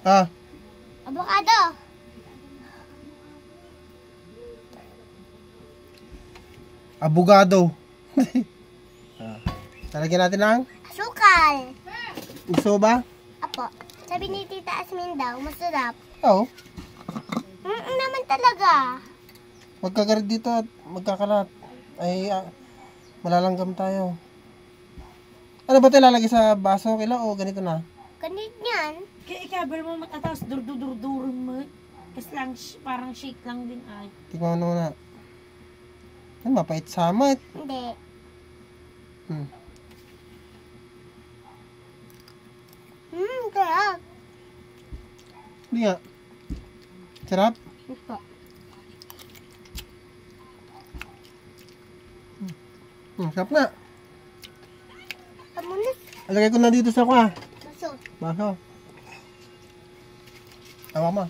Ah. Avocado. Abogado. Talagyan natin ng Asukal. gusto ba? Apo. Sabi ni Tita Asmin daw, masarap. Oo. Naman talaga. Magkagarit dito at magkakalat. Ay, malalanggam tayo. Ano ba ito ilalagay sa baso kila o ganito na? Ganit yan. Kaya ikabar mo matataas, dur-dur-dur mo. Kasi lang, parang shake lang din ay. Tingnan mo na. Ay, mapait sama. Hindi. Sarap. Hindi nga. Sarap? Ito. Sarap na. Kamunas. Alagay ko na dito sa Baso. baso. Tawa mo.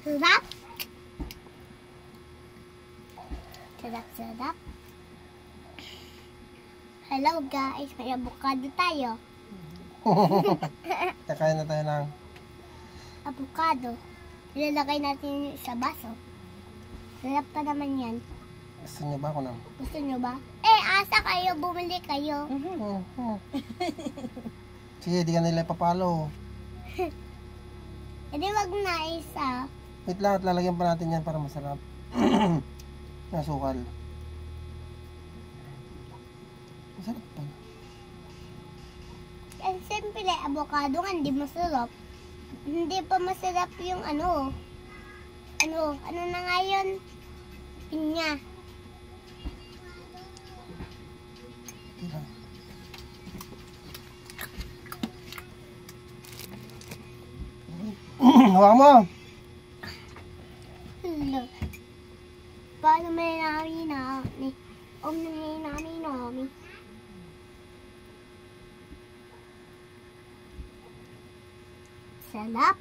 Sarap. Sarap. Hello guys, may avocado tayo. Kakain na tayo ng Avocado. Ilalagay natin sa baso. Sarap pa naman yan. gusto niyo ba ako na? Gusto nyo ba? Asa kayo, bumili kayo. Sige, di ka nila papalo. Hindi wag na isa. Wait lang at lalagyan pa natin yan para masarap. Nasukal. Masarap pa. Siyempre, avocado nga, hindi masarap. Hindi pa masarap yung ano na nga yun? Pinya. Hawakan mo. Hello. Paano may nami? Nami. Sarap.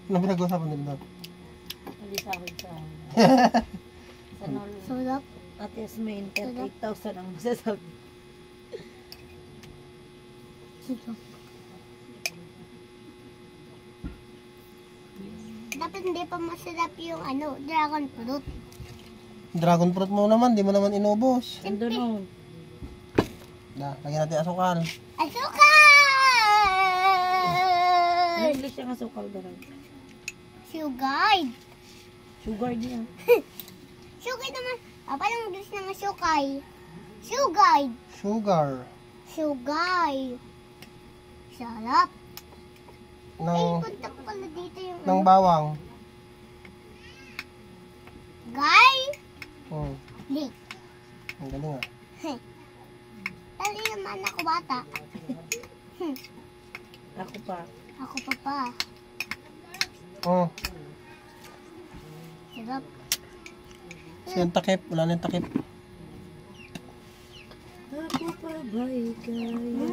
Ano pinag-usapan nila doon? Hindi sa akin sa akin. Sa nolo. Sarap. At Yasmin, 38,000 ang masasabi. Dapat hindi pa masarap yung dragon fruit. Dragon fruit mo naman, di mo naman inubos. Ando no. Lagyan natin asukal. Asukal! English ang asukal doon. Sugay. Sugar niya. Sugay naman. Paano mag-gulis ng sugay? Sugay. Sugay. Sarap. Punta ko pala dito yung Ng bawang. Gay. Lik. Ang galing ah. Tali naman ako bata. Ako pa. Ako pa. Sarap. Yung takip, wala na yung takip. Ako pa ba ikaya?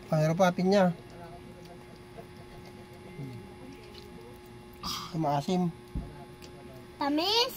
Mayroon pa pinya. Maasim. Tamis.